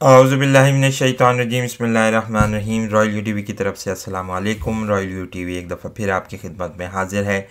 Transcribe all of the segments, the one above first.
औज़ुबिल्लाहिमिनश्शैतानिर्रजीम बिस्मिल्लाहिर्रहमानिर्रहीम। Royal TV की तरफ से अस्सलाम वालेकुम। रॉयल टीवी एक दफ़ा फिर आपकी खिदमत में हाजिर है।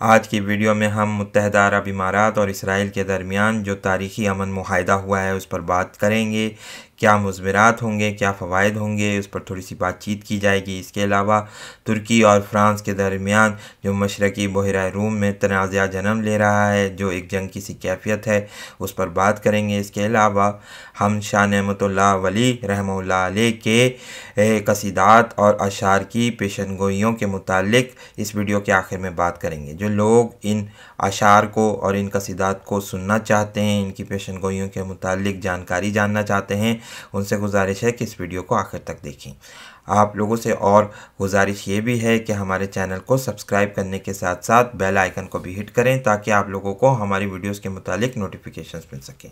आज की वीडियो में हम मुत्तहदा अरब इमारात और इसराइल के दरमियान जो तारीख़ी अमन मुआहदा हुआ है उस पर बात करेंगे। क्या मुज़मिरात होंगे, क्या फ़वाइद होंगे, उस पर थोड़ी सी बातचीत की जाएगी। इसके अलावा तुर्की और फ़्रांस के दरमियान जो मशरक़ी बहरा रूम में तनाज़ा जन्म ले रहा है, जो एक जंग की सी कैफ़ियत है, उस पर बात करेंगे। इसके अलावा हम शाह नेमतुल्लाह वली रहमतुल्लाह अलैह के कसीदात और अशार की पेशनगोइयों के मुतालिक इस वीडियो के आखिर में बात करेंगे। जो लोग इन अशार को और इन कसीदात को सुनना चाहते हैं, इनकी पेशनगोइयों के मुतालिक जानकारी जानना चाहते हैं, उनसे गुजारिश है कि इस वीडियो को आखिर तक देखें। आप लोगों से और गुजारिश ये भी है कि हमारे चैनल को सब्सक्राइब करने के साथ साथ बेल आइकन को भी हिट करें ताकि आप लोगों को हमारी वीडियोस के मुतालिक नोटिफिकेशंस मिल सकें।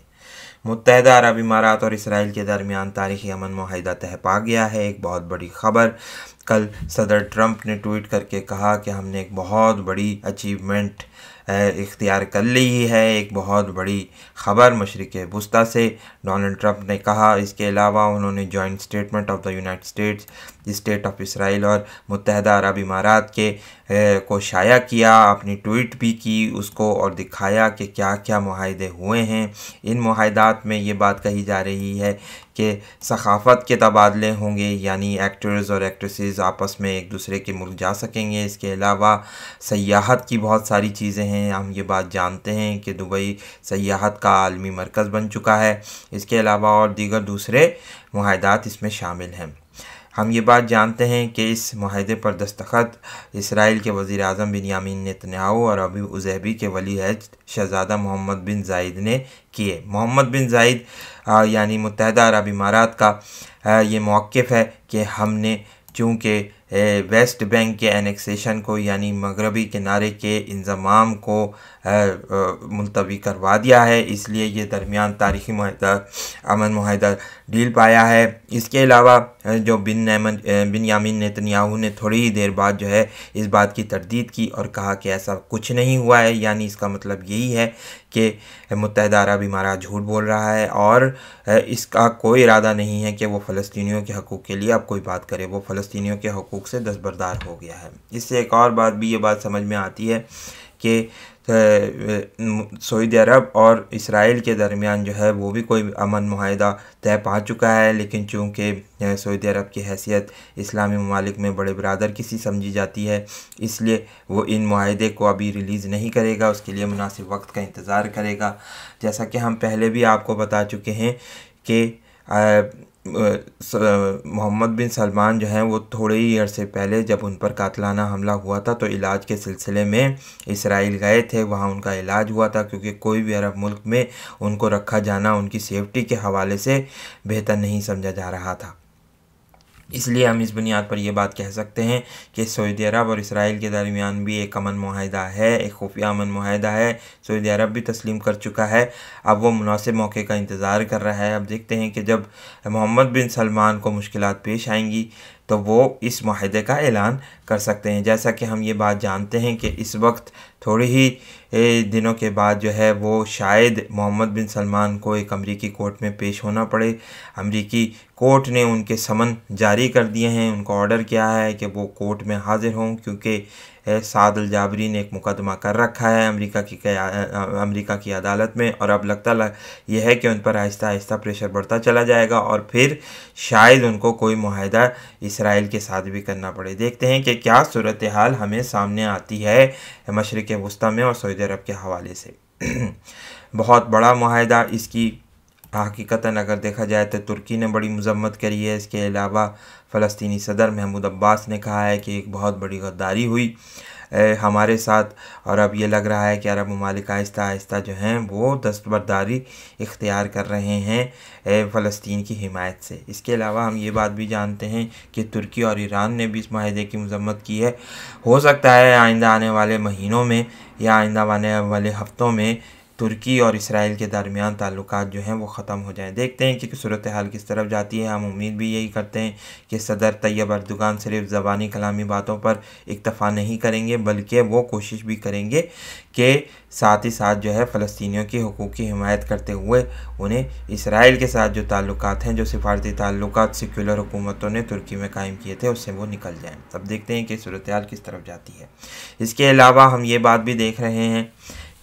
मुत्तहदा अरब इमारात और इसराइल के दरमियान तारीख़ी अमन मुआहिदा तह पा गया है। एक बहुत बड़ी ख़बर, कल सदर ट्रंप ने ट्वीट करके कहा कि हमने एक बहुत बड़ी अचीवमेंट इख्तियार कर ली है। एक बहुत बड़ी ख़बर मशरिक़ वुस्ता से डोनाल्ड ट्रंप ने कहा। इसके अलावा उन्होंने joint statement of the United states, state of Israel और मुत्तहदा अरब इमारात के को शाया किया, अपनी ट्वीट भी की उसको और दिखाया कि क्या क्या मुआहिदे हुए हैं। इन मुआहिदात में ये बात कही जा रही है कि सखाफ़त के तबादले होंगे, यानी एक्टर्स और एक्ट्रेसेस आपस में एक दूसरे के मुल्क जा सकेंगे। इसके अलावा सयाहत की बहुत सारी चीज़ें हैं। हम ये बात जानते हैं कि दुबई सयाहत का आलमी मरकज़ बन चुका है। इसके अलावा और दीगर दूसरे मुआहिदात इसमें शामिल हैं। हम ये बात जानते हैं कि इस मुआहदे पर दस्तखत इसराइल के वज़ीर आज़म बिन्यामीन नेतन्याहू और अबू ज़ुबैर के वली अहद शहज़ादा मोहम्मद बिन ज़ायद ने किए। मोहम्मद बिन ज़ायद यानी मुत्तहदा अरब इमारात का ये मौक़िफ़ है कि हमने चूँकि वेस्ट बैंक के एनेक्सेशन को यानी मगरबी किनारे के इंज़माम को मुलतवी करवा दिया है, इसलिए ये दरमियान तारीख़ी मुआहदा अमन मुआहदा डील पाया है। इसके अलावा जो बिन्यामीन नेतन्याहू ने थोड़ी ही देर बाद जो है इस बात की तरदीद की और कहा कि ऐसा कुछ नहीं हुआ है, यानी इसका मतलब यही है कि मुत्तहदा अरब इमारात झूठ बोल रहा है और इसका कोई इरादा नहीं है कि वो फ़लस्तीनियों के हकूक़ के लिए अब कोई बात करे। वो फ़लस्तीनियों के हकूक़ से दस्तबरदार हो गया है। इससे एक और बात भी ये बात समझ में आती है कि सऊदी अरब और इसराइल के दरमियान जो है वो भी कोई अमन मुआहिदा तय पा चुका है, लेकिन चूँकि सऊदी अरब की हैसियत इस्लामी ममालिक में बड़े बरादर की सी समझी जाती है, इसलिए वो इन मुआहिदे को अभी रिलीज़ नहीं करेगा, उसके लिए मुनासिब वक्त का इंतज़ार करेगा। जैसा कि हम पहले भी आपको बता चुके हैं कि मोहम्मद बिन सलमान जो हैं वो थोड़े ही अरसे पहले जब उन पर कातलाना हमला हुआ था तो इलाज के सिलसिले में इसराइल गए थे। वहाँ उनका इलाज हुआ था, क्योंकि कोई भी अरब मुल्क में उनको रखा जाना उनकी सेफ्टी के हवाले से बेहतर नहीं समझा जा रहा था। इसलिए हम इस बुनियाद पर यह बात कह सकते हैं कि सऊदी अरब और इसराइल के दरमियान भी एक अमन मुआहिदा है, एक खुफिया अमन मुआहिदा है। सऊदी अरब भी तस्लीम कर चुका है, अब वो मुनासिब मौके का इंतज़ार कर रहा है। अब देखते हैं कि जब मोहम्मद बिन सलमान को मुश्किलात पेश आएंगी तो वो इस मुआहिदे का ऐलान कर सकते हैं। जैसा कि हम ये बात जानते हैं कि इस वक्त थोड़ी ही दिनों के बाद जो है वो शायद मोहम्मद बिन सलमान को एक अमरीकी कोर्ट में पेश होना पड़े। अमरीकी कोर्ट ने उनके समन जारी कर दिए हैं, उनको ऑर्डर किया है कि वो कोर्ट में हाज़िर हों, क्योंकि साद अल जाबरी ने एक मुकदमा कर रखा है अमेरिका की अदालत में, और अब लगता यह है कि उन पर आहिस्ता आहिस्ता प्रेशर बढ़ता चला जाएगा और फिर शायद उनको कोई मुआहिदा इसराइल के साथ भी करना पड़े। देखते हैं कि क्या सूरत हाल हमें सामने आती है मशरिक़ वुस्ता में और सऊदी अरब के हवाले से। बहुत बड़ा मुआहिदा, इसकी हकीकतन अगर देखा जाए तो तुर्की ने बड़ी मज़म्मत करी है। इसके अलावा फ़लस्तीनी सदर महमूद अब्बास ने कहा है कि एक बहुत बड़ी गद्दारी हुई हमारे साथ, और अब ये लग रहा है कि अरब ममालिक आहिस्ता आहिस्ता जो हैं वो दस्तबरदारी इख्तियार कर रहे हैं फ़लस्तीन की हिमायत से। इसके अलावा हम ये बात भी जानते हैं कि तुर्की और ईरान ने भी इस माहिदे की मज़म्मत की है। हो सकता है आइंदा आने वाले महीनों में या आइंदा आने वाले हफ़्तों में तुर्की और इसराइल के दरमियान ताल्लुकात जो हैं वो ख़त्म हो जाएं। देखते हैं कि सूरत हाल किस तरफ जाती है। हम उम्मीद भी यही करते हैं कि सदर तैयब अर्दोगान सिर्फ ज़बानी कलामी बातों पर इक्तफ़ा नहीं करेंगे, बल्कि वो कोशिश भी करेंगे कि साथ ही साथ जो है फ़लस्तीनियों की हुकूक़ की हिमायत करते हुए उन्हें इसराइल के साथ जो ताल्लुकात हैं, जो सिफारती ताल्लुकात सेक्युलर हुकूमतों ने तुर्की में कायम किए थे, उससे वो निकल जाएं। अब देखते हैं कि सूरत हाल किस तरफ जाती है। इसके अलावा हम ये बात भी देख रहे हैं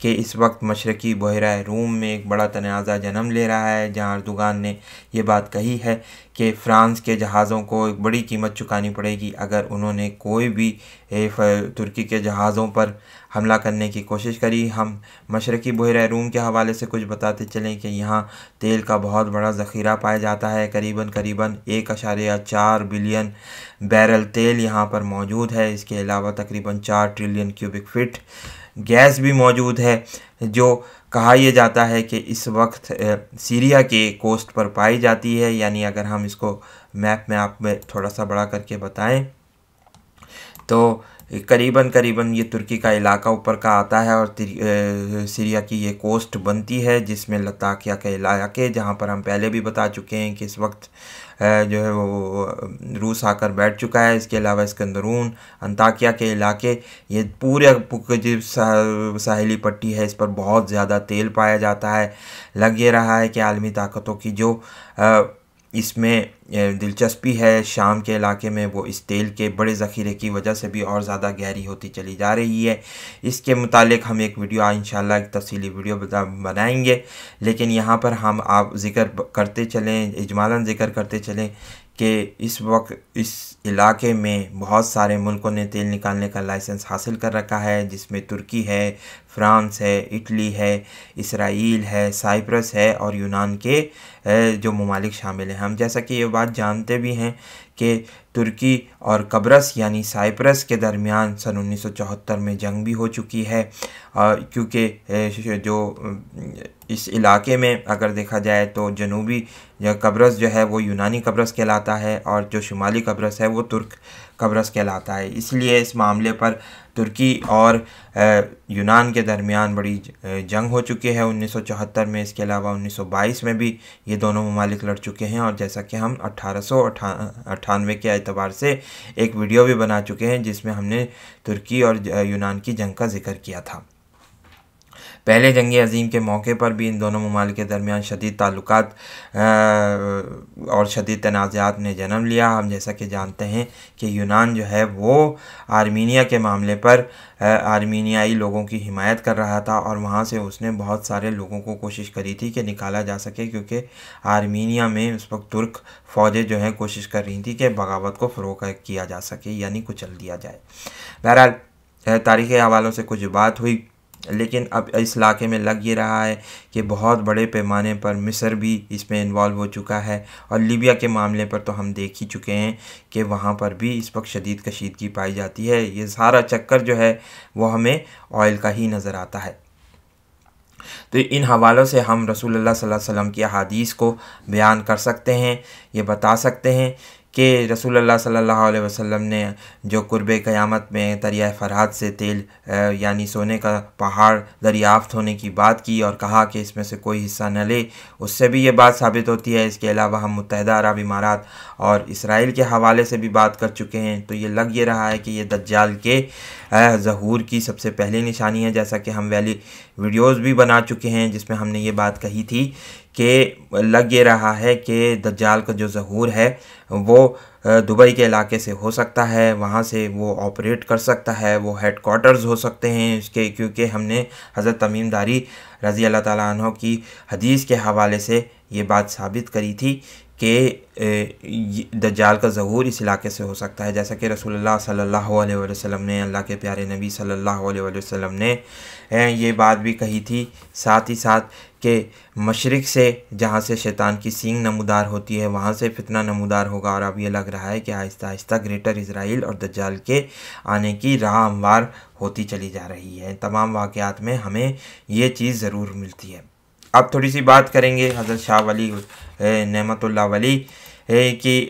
कि इस वक्त मशरक़ी बहरा रूम में एक बड़ा तनाज़ा जन्म ले रहा है, जहाँ अर्दोगान ने ये बात कही है कि फ़्रांस के जहाज़ों को एक बड़ी कीमत चुकानी पड़ेगी अगर उन्होंने कोई भी तुर्की के जहाज़ों पर हमला करने की कोशिश करी। हम मशरक़ी बहरा रूम के हवाले से कुछ बताते चलें कि यहाँ तेल का बहुत बड़ा ज़ख़ीरा पाया जाता है। करीबन 1.4 बिलियन बैरल तेल यहाँ पर मौजूद है। इसके अलावा तकरीबन 4 ट्रिलियन क्यूबिक फ़ीट गैस भी मौजूद है, जो कहा यह जाता है कि इस वक्त सीरिया के कोस्ट पर पाई जाती है। यानी अगर हम इसको मैप में आप में थोड़ा सा बड़ा करके बताएं तो करीबन ये तुर्की का इलाका ऊपर का आता है और सीरिया की ये कोस्ट बनती है, जिसमें लताकिया के इलाके, जहाँ पर हम पहले भी बता चुके हैं कि इस वक्त जो है वो रूस आकर बैठ चुका है। इसके अलावा इस्कंदरून, अंताकिया के इलाके, ये पूरे जो साहिली पट्टी है, इस पर बहुत ज़्यादा तेल पाया जाता है। लग ये रहा है कि आलमी ताकतों की जो इसमें दिलचस्पी है शाम के इलाके में, वो इस तेल के बड़े ज़ख़ीरे की वजह से भी और ज़्यादा गहरी होती चली जा रही है। इसके मुतालिक हम एक वीडियो इंशाल्लाह एक तफसीली वीडियो बनाएंगे, लेकिन यहाँ पर हम आप ज़िक्र करते चलें, इजमालन ज़िक्र करते चलें कि इस वक्त इस इलाके में बहुत सारे मुल्कों ने तेल निकालने का लाइसेंस हासिल कर रखा है, जिसमें तुर्की है, फ़्रांस है, इटली है, इसराइल है, साइप्रस है और यूनान के जो ममालिक शामिल हैं। हम जैसा कि ये बात जानते भी हैं कि तुर्की और कब्रस यानी साइप्रस के दरमियान सन 1974 में जंग भी हो चुकी है, क्योंकि जो इस इलाके में अगर देखा जाए तो जनूबी कब्रस जो है वो यूनानी कब्रस कहलाता है और जो शुमाली कब्रस है वो तुर्क कब्रस कहलाता है। इसलिए इस मामले पर तुर्की और यूनान के दरमियान बड़ी जंग हो चुकी है 1974 में। इसके अलावा 1922 में भी ये दोनों ममालिक लड़ चुके हैं और जैसा कि हम 1898 के एतबार से एक वीडियो भी बना चुके हैं, जिसमें हमने तुर्की और यूनान की जंग का जिक्र किया था। पहले जंग अज़ीम के मौके पर भी इन दोनों ममालिक के दरमियान शदीद ताल्लुकात और शदीद तनाज़ात ने जन्म लिया। हम जैसा कि जानते हैं कि यूनान जो है वो आर्मीनिया के मामले पर आर्मीनियाई लोगों की हिमायत कर रहा था और वहाँ से उसने बहुत सारे लोगों को कोशिश करी थी कि निकाला जा सके, क्योंकि आर्मीनिया में उस वक्त तुर्क फ़ौजें जो हैं कोशिश कर रही थी कि बगावत को फ़रोग़ किया जा सके, यानी कुचल दिया जाए। बहरहाल तारीख़ी हवालों से कुछ बात हुई, लेकिन अब इस इलाके में लग ये रहा है कि बहुत बड़े पैमाने पर मिस्र भी इसमें इन्वॉल्व हो चुका है और लीबिया के मामले पर तो हम देख ही चुके हैं कि वहाँ पर भी इस वक्त शदीद कशीदगी पाई जाती है। ये सारा चक्कर जो है वो हमें ऑयल का ही नज़र आता है। तो इन हवालों से हम रसूलुल्लाह सल्लल्लाहु अलैहि वसल्लम की अहादीस को बयान कर सकते हैं, ये बता सकते हैं कि रसूलुल्लाह सल्लल्लाहु अलैहि वसल्लम ने जो कुर्बे क़यामत में दरिया फ़रात से तेल यानी सोने का पहाड़ दरियाफ़्त होने की बात की और कहा कि इसमें से कोई हिस्सा न ले, उससे भी ये बात साबित होती है। इसके अलावा हम मुत्तहिदा अरब इमारात और इसराइल के हवाले से भी बात कर चुके हैं। तो ये लग ये रहा है कि ये दज्जाल के ज़हूर की सबसे पहली निशानी है, जैसा कि हम पहले वीडियोज़ भी बना चुके हैं जिसमें हमने ये बात कही थी कि लग ये रहा है कि दज्जाल का जो ज़हूर है वो दुबई के इलाके से हो सकता है, वहाँ से वो ऑपरेट कर सकता है, वो हेड क्वार्टर्स हो सकते हैं इसके, क्योंकि हमने हज़रत तमीम दारी रज़ी अल्लाह ताला अन्हु की हदीस के हवाले से ये बात साबित करी थी कि दज्जाल का ज़हूर इस इलाके से हो सकता है। जैसा कि रसूलुल्लाह सल्लल्लाहु अलैहि वसल्लम ने, अल्लाह के प्यारे नबी सल्लल्लाहु अलैहि वसल्लम ने ये बात भी कही थी, साथ ही साथ कि मशरिक़ से जहाँ से शैतान की सींग नमूदार होती है वहाँ से फितना नमूदार होगा। और अब ये लग रहा है कि आहिस्ता आहिस्ता ग्रेटर इज़राइल और दज्जाल के आने की राह हमवार होती चली जा रही है। तमाम वाक़यात में हमें ये चीज़ ज़रूर मिलती है। अब थोड़ी सी बात करेंगे हज़रत शाह वली नेमतुल्लाह वली की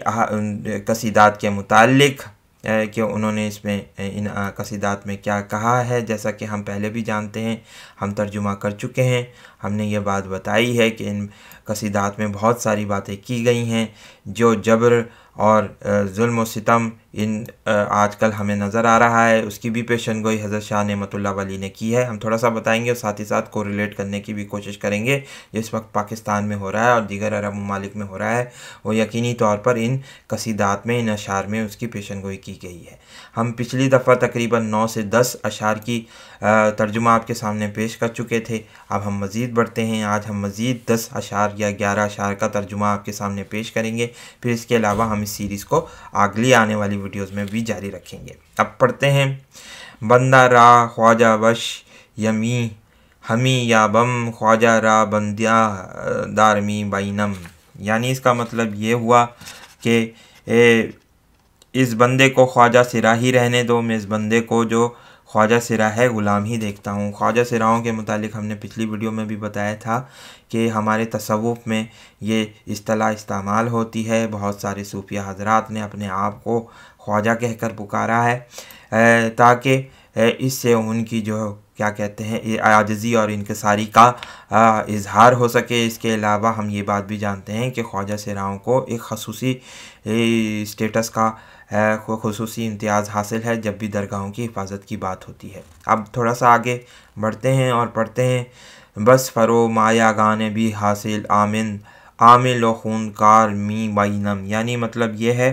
कसीदात के मुताल्लिक़। कि उन्होंने इसमें इन कसीदात में क्या कहा है। जैसा कि हम पहले भी जानते हैं, हम तर्जुमा कर चुके हैं, हमने ये बात बताई है कि इन कसीदात में बहुत सारी बातें की गई हैं जो जबर और जुल्म व सितम इन आजकल हमें नज़र आ रहा है, उसकी भी पेशन गोई हज़रत शाह नेमतुल्लाह वली ने की है। हम थोड़ा सा बताएंगे और साथ ही साथ कोरिलेट करने की भी कोशिश करेंगे जो इस वक्त पाकिस्तान में हो रहा है और दीगर अरब ममालिक में हो रहा है, वो यकीनी तौर पर इन कसीदात में, इन अशार में उसकी पेशन गोई की गई है। हम पिछली दफ़ा तकरीबन 9 से 10 अशार की तर्जुमा आपके सामने पेश कर चुके थे। अब हम मज़ीद बढ़ते हैं, आज हम मज़ीद 10 अशार या 11 अशार का तर्जुमा आपके सामने पेश करेंगे। फिर इसके अलावा हम इस सीरीज़ को अगली आने वाली वीडियोज़ में भी जारी रखेंगे। अब पढ़ते हैं। बंदा रा ख्वाजा वश यमी हमी या बम ख्वाजा रा बंदिया दारमी बैनम। यानी इसका मतलब ये हुआ कि इस बंदे को ख्वाजा सिरा ही रहने दो, मैं इस बंदे को जो ख्वाजा सिरा है ग़ुलाम ही देखता हूँ। ख्वाजा सिराओं के मुतालिक हमने पिछली वीडियो में भी बताया था कि हमारे तसव्वुफ़ में ये इस्तिलाह इस्तेमाल होती है। बहुत सारे सूफिया हज़रात ने अपने आप को ख्वाजा कहकर पुकारा है ताकि इससे उनकी जो क्या कहते हैं ये आजिज़ी और इनकिसारी का इजहार हो सके। इसके अलावा हम ये बात भी जानते हैं कि ख्वाजा सिराओं को एक ख़ुसूसी स्टेटस का ख़ुसूसी इम्तियाज़ हासिल है जब भी दरगाहों की हिफाजत की बात होती है। अब थोड़ा सा आगे बढ़ते हैं और पढ़ते हैं। बस फ़रो माया गाने भी हासिल आमिन आमिल व खूनकार मी बैनम। यानी मतलब ये है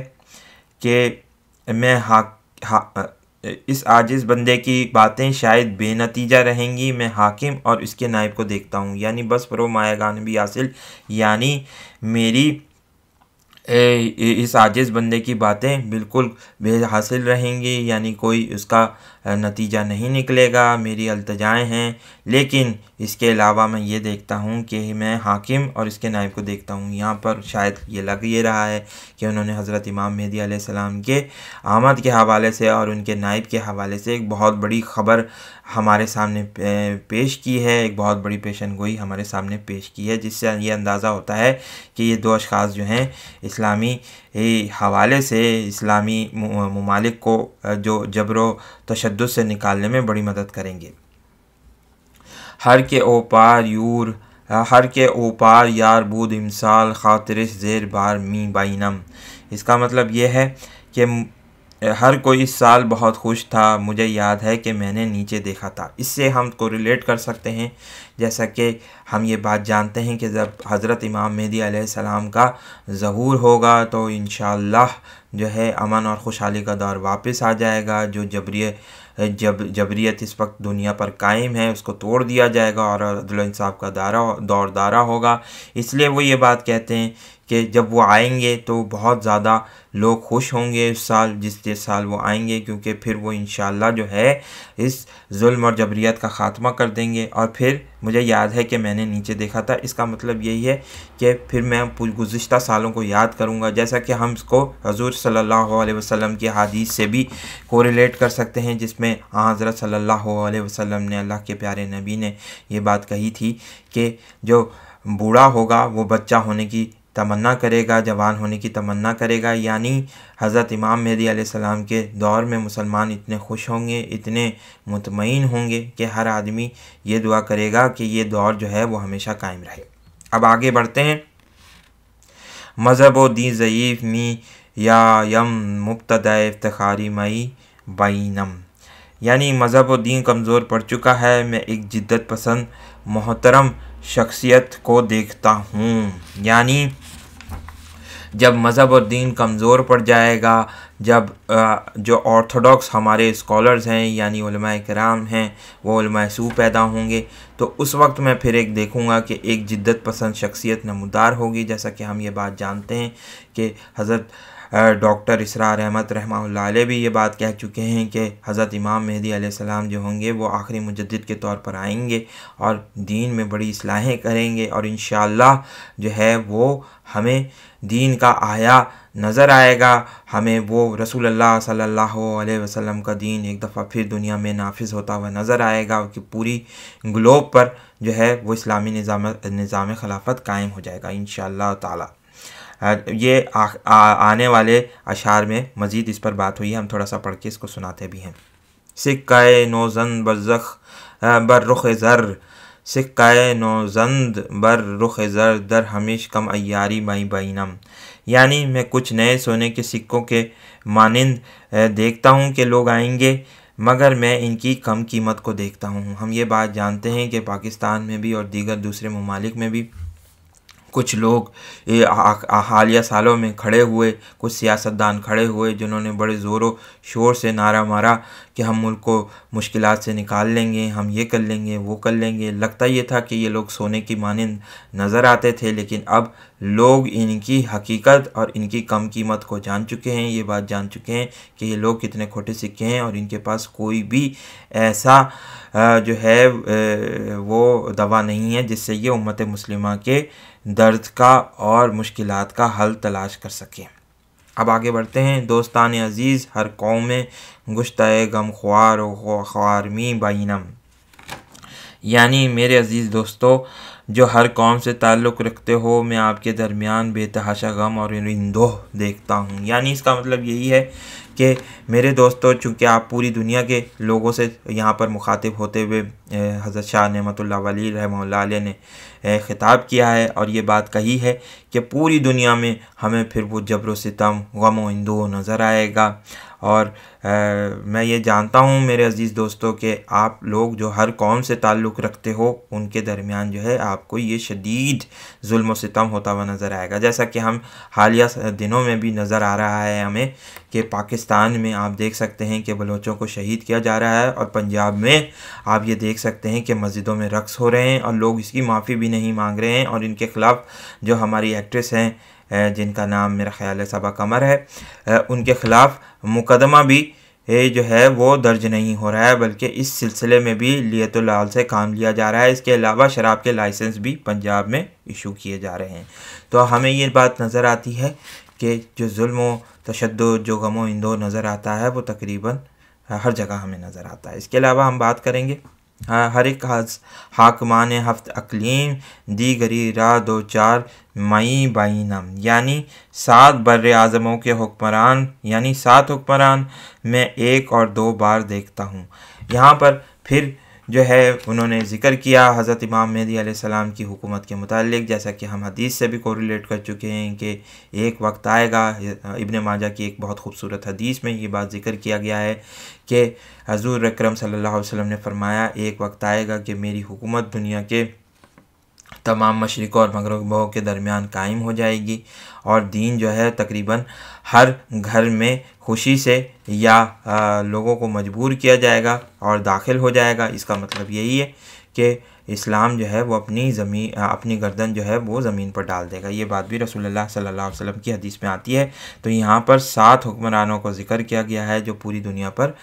कि मैं इस आजिज़ बंदे की बातें शायद बेनतीजा रहेंगी, मैं हाकिम और इसके नायब को देखता हूँ। यानी बस फ़रो माया गाने भी हासिल, यानी मेरी इस आजिज़ बंदे की बातें बिल्कुल बेहासिल रहेंगी, यानी कोई उसका नतीजा नहीं निकलेगा। मेरी अल्तजाएँ हैं, लेकिन इसके अलावा मैं ये देखता हूँ कि मैं हाकिम और इसके नायब को देखता हूँ। यहाँ पर शायद ये लग ये रहा है कि उन्होंने हज़रत इमाम मेहदी अलैहिस्सलाम के आमद के हवाले से और उनके नायब के हवाले से एक बहुत बड़ी ख़बर हमारे सामने पेश की है, एक बहुत बड़ी पेशन गोई हमारे सामने पेश की है, जिससे ये अंदाज़ा होता है कि ये दो अशख़ास जो हैं इस्लामी हवाले से इस्लामी ममालिक को जो जबरो तशद्दुद से निकालने में बड़ी मदद करेंगे। हर के ओपार यार बूद इमसाल ख़ातिरिश ज़ेर बार मी बैनम। इसका मतलब ये है कि हर कोई इस साल बहुत खुश था, मुझे याद है कि मैंने नीचे देखा था। इससे हम को रिलेट कर सकते हैं, जैसा कि हम ये बात जानते हैं कि जब हज़रत इमाम मेहदी अलैहिस्सलाम का ज़हूर होगा तो इंशाअल्लाह जो है अमन और खुशहाली का दौर वापस आ जाएगा। जो जबरियत इस वक्त दुनिया पर कायम है उसको तोड़ दिया जाएगा और अदल इंसाफ का दौर दारा होगा। इसलिए वो ये बात कहते हैं कि जब वो आएंगे तो बहुत ज़्यादा लोग खुश होंगे इस साल, जिस साल वो आएंगे, क्योंकि फिर वो इंशाअल्लाह जो है इस जुल्म और जबरियत का ख़ात्मा कर देंगे। और फिर मुझे याद है कि मैंने नीचे देखा था, इसका मतलब यही है कि फिर मैं गुज़िश्ता सालों को याद करूँगा, जैसा कि हम इसको हज़ूर सल्लल्लाहु अलैहि वसल्लम की हदीस से भी कोरिलेट कर सकते हैं, जिसमें हज़रत सल्लल्लाहु अलैहि वसल्लम ने, अल्लाह के प्यारे नबी ने ये बात कही थी कि जो बूढ़ा होगा वो बच्चा होने की तमन्ना करेगा, जवान होने की तमन्ना करेगा। यानी हज़रत इमाम मेहदी अलैहिस्सलाम के दौर में मुसलमान इतने खुश होंगे, इतने मुतमईन होंगे कि हर आदमी ये दुआ करेगा कि ये दौर जो है वो हमेशा कायम रहे। अब आगे बढ़ते हैं। मज़हब व दी ज़ईफ़ मी या यम मुब्तदा इफ्तिखारी मई बैनम। यानी मज़हब व दीन कमज़ोर पड़ चुका है, मैं एक जिद्दत पसंद मोहतरम शख्सियत को देखता हूँ। यानी जब मज़हब और दीन कमज़ोर पड़ जाएगा, जब जो ऑर्थोडॉक्स हमारे स्कॉलर्स हैं यानी उलमाए किराम हैं वो उलमाए सू पैदा होंगे, तो उस वक्त मैं फिर एक देखूँगा कि एक जिद्दत पसंद शख्सियत नमूदार होगी। जैसा कि हम ये बात जानते हैं कि हज़रत डॉक्टर इसरार अहमद रहमतुल्लाह अलैह भी ये बात कह चुके हैं कि हज़रत इमाम मेहदी अलैहिस्सलाम जो होंगे वो आखिरी मुजद्दिद के तौर पर आएंगे और दीन में बड़ी इस्लाहें करेंगे और इंशाअल्लाह जो है वो हमें दीन का आया नज़र आएगा, हमें वो रसूलुल्लाह सल्लल्लाहु अलैहि वसल्लम का दीन एक दफ़ा फिर दुनिया में नाफिज होता हुआ नज़र आएगा कि पूरी ग्लोब पर जो है वो इस्लामी निज़ाम खिलाफत कायम हो जाएगा इंशाअल्लाह ताला। ये आने वाले अशार में मज़ीद इस पर बात हुई है। हम थोड़ा सा पढ़ के इसको सुनाते भी हैं। सिक्काए नौजंद बर रुख ज़र, सिक्काए नौजंद बर रुख ज़र, दर हमेश कम अय्यारी माई बैनम। यानी मैं कुछ नए सोने के सिक्कों के मानिंद देखता हूँ कि लोग आएंगे, मगर मैं इनकी कम कीमत को देखता हूँ। हम ये बात जानते हैं कि पाकिस्तान में भी और दीगर दूसरे ममालिक में भी कुछ लोग हालिया सालों में खड़े हुए, कुछ सियासतदान खड़े हुए जिन्होंने बड़े ज़ोरों शोर से नारा मारा कि हम मुल्क को मुश्किलात से निकाल लेंगे, हम ये कर लेंगे, वो कर लेंगे। लगता ये था कि ये लोग सोने की मानिंद नज़र आते थे, लेकिन अब लोग इनकी हकीकत और इनकी कम कीमत को जान चुके हैं। ये बात जान चुके हैं कि ये लोग कितने खोटे सिक्के हैं और इनके पास कोई भी ऐसा जो है वो दवा नहीं है जिससे ये उम्मत मुस्लिमा के दर्द का और मुश्किलात का हल तलाश कर सकें। अब आगे बढ़ते हैं। दोस्तान अज़ीज़, हर कौम में गुश्ताए गम ख्वार व ख्वारमी बैनम। यानी मेरे अज़ीज़ दोस्तों, जो हर कौम से ताल्लुक़ रखते हो, मैं आपके दरमियान बेतहाशा गम और इंदोह देखता हूँ। यानी इसका मतलब यही है कि मेरे दोस्तों, चूँकि आप पूरी दुनिया के लोगों से यहाँ पर मुखातिब होते हुए हज़रत शाह नेमतुल्लाह वली रहमतुल्लाह अलैह ने ख़िताब किया है और ये बात कही है कि पूरी दुनिया में हमें फिर वो जबर सितम गम व इंदोह नज़र आएगा। और मैं ये जानता हूँ मेरे अज़ीज़ दोस्तों कि आप लोग जो हर कौम से ताल्लुक़ रखते हो, उनके दरमियान जो है आपको ये शदीद जुल्म व सितम होता हुआ नज़र आएगा। जैसा कि हम हालिया दिनों में भी नज़र आ रहा है हमें कि पाकिस्तान में आप देख सकते हैं कि बलोचों को शहीद किया जा रहा है, और पंजाब में आप ये देख सकते हैं कि मस्जिदों में रक़्स हो रहे हैं और लोग इसकी माफ़ी भी नहीं मांग रहे हैं। और इनके ख़िलाफ़ जो हमारी एक्ट्रेस हैं जिनका नाम मेरा ख़्याल है सबा कमर है, उनके ख़िलाफ़ मुकदमा भी जो है वो दर्ज नहीं हो रहा है, बल्कि इस सिलसिले में भी लियतुल आल से काम लिया जा रहा है। इसके अलावा शराब के लाइसेंस भी पंजाब में इशू किए जा रहे हैं। तो हमें ये बात नज़र आती है कि जो जुल्म तशद्दुद, जो गम व इंदोह नज़र आता है, वो तकरीबन हर जगह हमें नज़र आता है। इसके अलावा हम बात करेंगे हर एक हाकमान हफ्त अकलीम दी गरी रा दो चार मई बैनम। यानी 7 बर्रे आज़मों के हुक्मरान, यानी 7 हुक्मरान मैं 1 और 2 बार देखता हूँ। यहाँ पर फिर जो है उन्होंने ज़िक्र किया हज़रत इमाम मेहदी अलैहिस्सलाम की हुकूमत के मुतालिक, जैसा कि हम हदीस से भी कोरिलेट कर चुके हैं कि एक वक्त आएगा। इब्न माजा की एक बहुत खूबसूरत हदीस में ये बात ज़िक्र किया गया है कि हज़ूर अकरम सल्लल्लाहु अलैहि वसल्लम ने फरमाया, एक वक्त आएगा कि मेरी हुकूमत दुनिया के तमाम मशरिक़ और मग़रिबों के दरमियान कायम हो जाएगी और दीन जो है तकरीबन हर घर में खुशी से या लोगों को मजबूर किया जाएगा और दाखिल हो जाएगा। इसका मतलब यही है कि इस्लाम जो है वो अपनी गर्दन जो है वो ज़मीन पर डाल देगा। ये बात भी रसूलुल्लाह सल्लल्लाहु अलैहि वसल्लम की हदीस में आती है। तो यहाँ पर 7 हुक्मरानों को ज़िक्र किया गया है जो पूरी दुनिया पर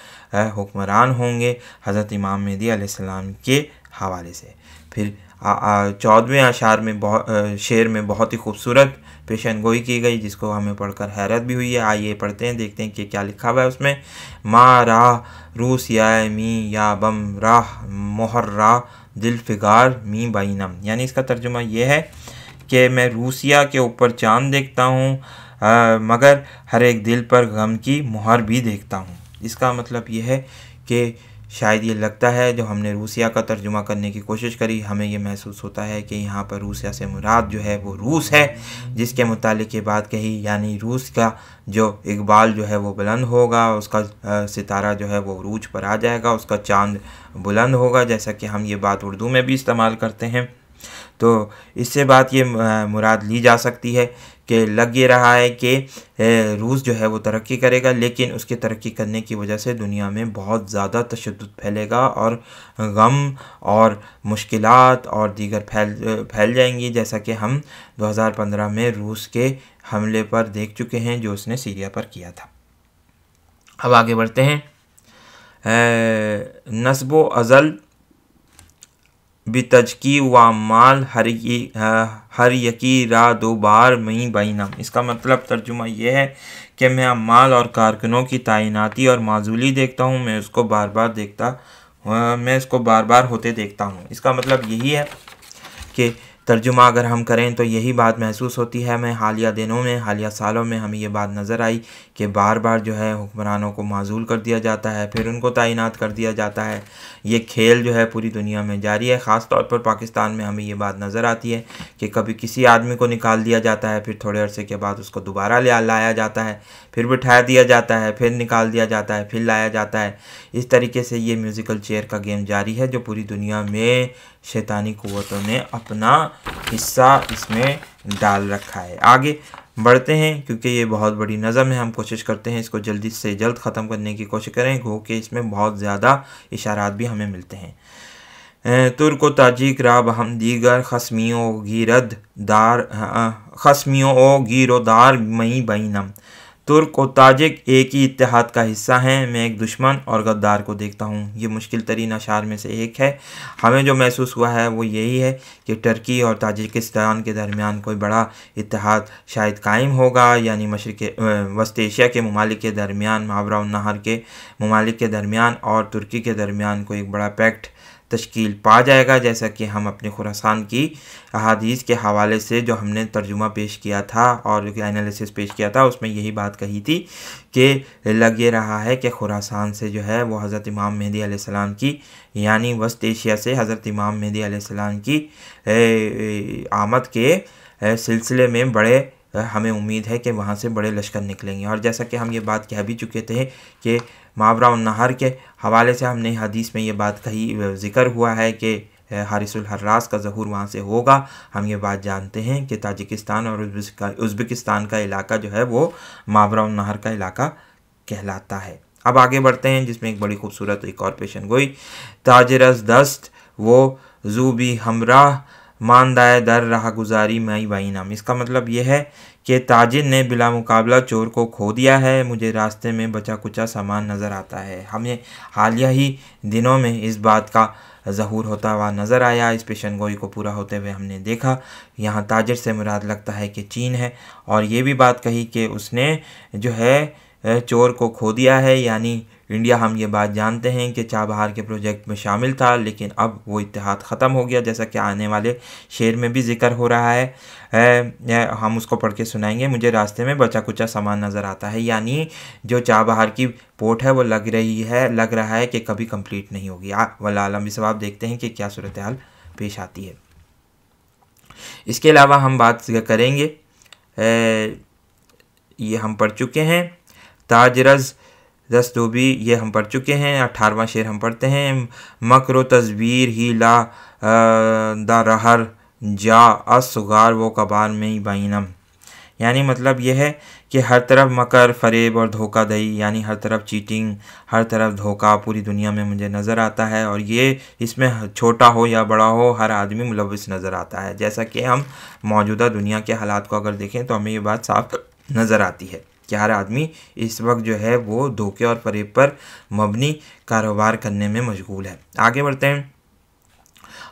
हुक्मरान होंगे हज़रत इमाम मेहदी अलैहिस्सलाम के हवाले से। फिर 14वें अशार में शेर में बहुत ही खूबसूरत पेशन गोई की गई, जिसको हमें पढ़कर हैरत भी हुई है। आइए पढ़ते हैं, देखते हैं कि क्या लिखा हुआ है उसमें। मा राह रूस या मी या बम राह मोहर्रा दिल फिगार मी बैनम। यानी इसका तर्जुमा ये है कि मैं रूसिया के ऊपर चाँद देखता हूँ, मगर हर एक दिल पर गम की मुहर भी देखता हूँ। इसका मतलब ये है कि शायद ये लगता है जो हमने रूसिया का तर्जुमा करने की कोशिश करी, हमें ये महसूस होता है कि यहाँ पर रूसिया से मुराद जो है वो रूस है, जिसके मुतालिक ये बात कही, यानी रूस का जो इकबाल जो है वो बुलंद होगा, उसका सितारा जो है वो उरूज पर आ जाएगा, उसका चाँद बुलंद होगा, जैसा कि हम ये बात उर्दू में भी इस्तेमाल करते हैं। तो इससे बात ये मुराद ली जा सकती है कि लग ये रहा है कि रूस जो है वो तरक्की करेगा, लेकिन उसके तरक्की करने की वजह से दुनिया में बहुत ज़्यादा तशद्दुद फैलेगा और गम और मुश्किलात और दीगर फैल जाएंगी, जैसा कि हम 2015 में रूस के हमले पर देख चुके हैं जो उसने सीरिया पर किया था। अब आगे बढ़ते हैं। नस्बो अज़ल बितजकी व माल हर यकी रा दो बार मई बैनम। इसका मतलब तर्जुमा ये है कि मैं अम्माल और कारकुनों की तैनाती और माजूली देखता हूँ, मैं इसको बार बार होते देखता हूँ। इसका मतलब यही है कि तर्जुमा अगर हम करें तो यही बात महसूस होती है। हमें हालिया दिनों में, हालिया सालों में हमें ये बात नज़र आई कि बार बार जो है हुक्मरानों को माजूल कर दिया जाता है, फिर उनको तैनात कर दिया जाता है। ये खेल जो है पूरी दुनिया में जारी है। ख़ास तौर पर पाकिस्तान में हमें ये बात नज़र आती है कि कभी किसी आदमी को निकाल दिया जाता है, फिर थोड़े अरसे के बाद उसको दोबारा लाया जाता है, फिर बिठा दिया जाता है, फिर निकाल दिया जाता है, फिर लाया जाता है। इस तरीके से ये म्यूज़िकल चेयर का गेम जारी है, जो पूरी दुनिया में शैतानी क़ुव्वतों ने अपना हिस्सा इसमें डाल रखा है। आगे बढ़ते हैं, क्योंकि ये बहुत बड़ी नज़म है। हम कोशिश करते हैं इसको जल्दी से जल्द ख़त्म करने की कोशिश करें, क्योंकि इसमें बहुत ज़्यादा इशारात भी हमें मिलते हैं। तुर्क व ताजिक राब हम दीगर खस्मियों गिरोदार मई बैनम। तुर्क और ताजिक एक ही इत्तेहाद का हिस्सा हैं। मैं एक दुश्मन और गद्दार को देखता हूँ। ये मुश्किल तरीन अशार में से एक है। हमें जो महसूस हुआ है वो यही है कि टर्की और ताजिकिस्तान के दरमियान कोई बड़ा इत्तेहाद शायद कायम होगा, यानी मशरिक़ वस्त एशिया के ममालिक के दरमियान, मावरा नहर के ममालिक के दरमियान और तुर्की के दरमियान कोई एक बड़ा पैक्ट तश्कील पा जाएगा। जैसा कि हम अपने खुरासान की अहादीस के हवाले से जो हमने तर्जुमा पेश किया था और एनालिसिस पेश किया था, उसमें यही बात कही थी कि लग ये रहा है कि खुरासान से जो है वो हज़रत इमाम मेहदी अलैहिस्सलाम की, यानी वस्त एशिया से हज़रत इमाम मेहदी अलैहिस्सलाम की आमद के सिलसिले में बड़े हमें उम्मीद है कि वहाँ से बड़े लश्कर निकलेंगे। और जैसा कि हम ये बात कह भी चुके थे कि मावरा नहर के हवाले से हमने हदीस में ये बात कही, ज़िक्र हुआ है कि हारिसुल हर्रास का ज़हूर वहाँ से होगा। हम ये बात जानते हैं कि ताजिकिस्तान और उज़्बेकिस्तान का इलाका जो है वो मावरा नहर का इलाका कहलाता है। अब आगे बढ़ते हैं, जिसमें एक बड़ी खूबसूरत एक और पेशन गोई। ताजरस दस्त वो ज़ूबी हमराह मानदाए दर राह गुजारी मई बाइनम। इसका मतलब यह है कि ताजिर ने बिला मुकाबला चोर को खो दिया है, मुझे रास्ते में बचा कुचा सामान नज़र आता है। हमें हालिया ही दिनों में इस बात का ज़हूर होता हुआ नज़र आया। इस पेशन गोई को पूरा होते हुए हमने देखा। यहाँ ताजिर से मुराद लगता है कि चीन है, और ये भी बात कही कि उसने जो है चोर को खो दिया है, यानी इंडिया। हम ये बात जानते हैं कि चाबहार के प्रोजेक्ट में शामिल था, लेकिन अब वो इत्तेहाद ख़त्म हो गया, जैसा कि आने वाले शेर में भी ज़िक्र हो रहा है। हम उसको पढ़ के सुनाएंगे। मुझे रास्ते में बचा कुचा सामान नज़र आता है, यानी जो चाबहार की पोर्ट है वो लग रहा है कि कभी कंप्लीट नहीं होगी। वल्लाह आलम बिसवाब। देखते हैं कि क्या सूरत हाल पेश आती है। इसके अलावा हम बात करेंगे, ये हम पढ़ चुके हैं ताजरस दस्तूबी, ये हम पढ़ चुके हैं। 18वां शेर हम पढ़ते हैं। मकरो तस्वीर ही ला दरहर जा असगार वो कबार में बैनम। यानी मतलब यह है कि हर तरफ मकर, फ़रेब और धोखाधड़ी, यानी हर तरफ चीटिंग, हर तरफ धोखा पूरी दुनिया में मुझे नज़र आता है, और ये इसमें छोटा हो या बड़ा हो हर आदमी मुलव्विस नज़र आता है। जैसा कि हम मौजूदा दुनिया के हालात को अगर देखें तो हमें ये बात साफ नज़र आती है कि हर आदमी इस वक्त जो है वो धोखे और फ़रेब पर मबनी कारोबार करने में मशगूल है। आगे बढ़ते हैं।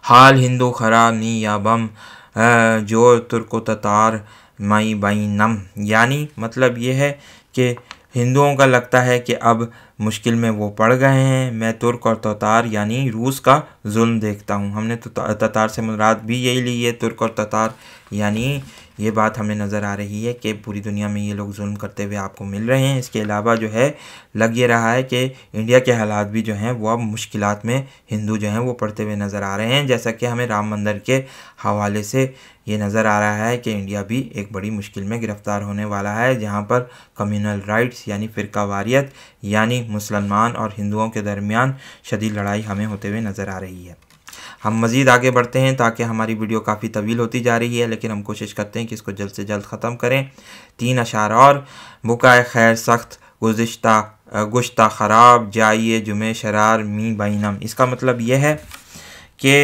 हाल हिंदू खरा नी या बम जो तुर्को ततार मई बैनम। यानी मतलब ये है कि हिंदुओं का लगता है कि अब मुश्किल में वो पड़ गए हैं। मैं तुर्क और ततार यानी रूस का जुल्म देखता हूँ। हमने तो ततार से मुराद भी यही ली है, तुर्क और ततार, यानी ये बात हमें नज़र आ रही है कि पूरी दुनिया में ये लोग जुल्म करते हुए आपको मिल रहे हैं। इसके अलावा जो है लग ये रहा है कि इंडिया के हालात भी जो हैं वो अब मुश्किलात में हिंदू जो हैं वो पड़ते हुए नज़र आ रहे हैं। जैसा कि हमें राम मंदिर के हवाले से ये नज़र आ रहा है कि इंडिया भी एक बड़ी मुश्किल में गिरफ़्तार होने वाला है, जहाँ पर कम्युनल राइट्स यानी फ़िरका वारियत यानी मुसलमान और हिंदुओं के दरमियान शदीद लड़ाई हमें होते हुए नज़र आ रही है। हम मज़ीद आगे बढ़ते हैं, ताकि हमारी वीडियो काफ़ी तवील होती जा रही है, लेकिन हम कोशिश करते हैं कि इसको जल्द से जल्द ख़त्म करें। 3 अशार और बुकाए खैर सख्त गुश्ता ख़राब जाइए जुमे शरार मी बैनम। इसका मतलब यह है कि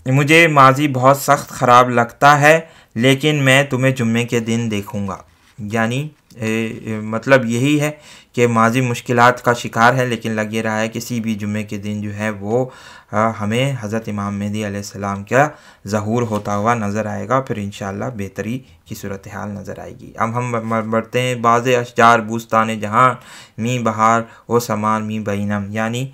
मुझे माजी बहुत सख्त ख़राब लगता है, लेकिन मैं तुम्हें जुम्मे के दिन देखूँगा। यानी मतलब यही है कि माजी मुश्किलात का शिकार है, लेकिन लग ये रहा है किसी भी जुम्मे के दिन जो है वो हमें हज़रत इमाम मेहदी अलैहिस्सलाम का ज़हूर होता हुआ नज़र आएगा, फिर इंशाअल्लाह बेहतरी की सूरत हाल नज़र आएगी। अब हम बढ़ते हैं। बाज़े अशजार बूस्तान जहाँ मी बहार ओ समान मी बैनम। यानी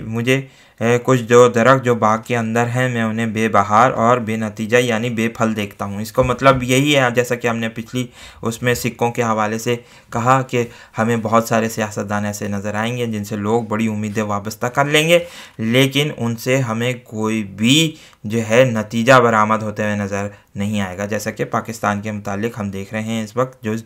मुझे कुछ जो दरख्त जो बाग के अंदर हैं मैं उन्हें बेबहार और बेनतीजा यानी बेफल देखता हूँ। इसको मतलब यही है, जैसा कि हमने पिछली उसमें सिक्कों के हवाले से कहा कि हमें बहुत सारे सियासतदान ऐसे नज़र आएंगे जिनसे लोग बड़ी उम्मीदें वाबस्ता कर लेंगे, लेकिन उनसे हमें कोई भी जो है नतीजा बरामद होते हुए नज़र नहीं आएगा। जैसा कि पाकिस्तान के मुतालिक हम देख रहे हैं इस वक्त जो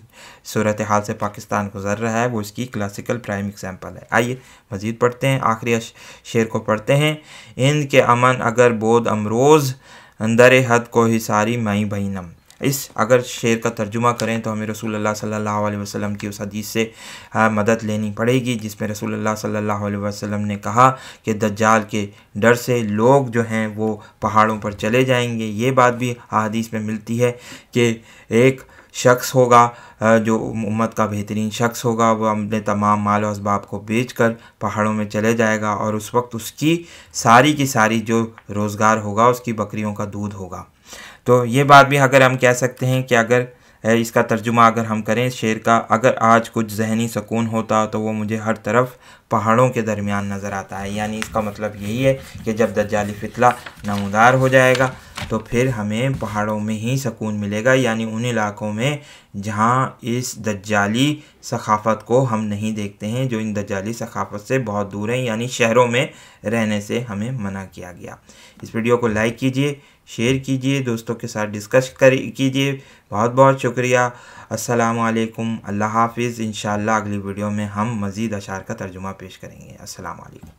सूरत हाल से पाकिस्तान गुजर रहा है वो इसकी क्लासिकल प्राइम एग्जाम्पल है। आइए मज़ीद पढ़ते हैं, आखिरी शेर को पढ़ते हैं। इनके अमन अगर बोध अमरोज़ अंदर हद को ही सारी मई बहीनम। इस अगर शेर का तर्जुमा करें तो हमें रसूलुल्लाह सल्लल्लाहु अलैहि वसल्लम की उस हदीस से मदद लेनी पड़ेगी जिसमें रसूलुल्लाह सल्लल्लाहु अलैहि वसल्लम ने कहा कि दज्जाल के डर से लोग जो हैं वो पहाड़ों पर चले जाएंगे। ये बात भी हदीस में मिलती है कि एक शख्स होगा जो उम्मत का बेहतरीन शख्स होगा, वो अपने तमाम माल और असबाब को बेचकर पहाड़ों में चले जाएगा और उस वक्त उसकी सारी की सारी जो रोज़गार होगा उसकी बकरियों का दूध होगा। तो ये बात भी अगर हम कह सकते हैं कि अगर इसका तर्जुमा अगर हम करें शेर का, अगर आज कुछ जहनी सुकून होता तो वो मुझे हर तरफ पहाड़ों के दरमियान नज़र आता है। यानी इसका मतलब यही है कि जब दज्जाली फितला नमूदार हो जाएगा तो फिर हमें पहाड़ों में ही सुकून मिलेगा, यानी उन इलाकों में जहाँ इस दज्जाली सखाफ़त को हम नहीं देखते हैं, जो इन दज्जाली सखाफ़त से बहुत दूर हैं, यानी शहरों में रहने से हमें मना किया गया। इस वीडियो को लाइक कीजिए, शेयर कीजिए, दोस्तों के साथ डिस्कस कीजिए। बहुत बहुत शुक्रिया। अस्सलामु अलैकुम, अल्लाह हाफिज़। इंशाअल्लाह अगली वीडियो में हम मज़ीद अशार का तर्जुमा पेश करेंगे। अस्सलामु अलैकुम।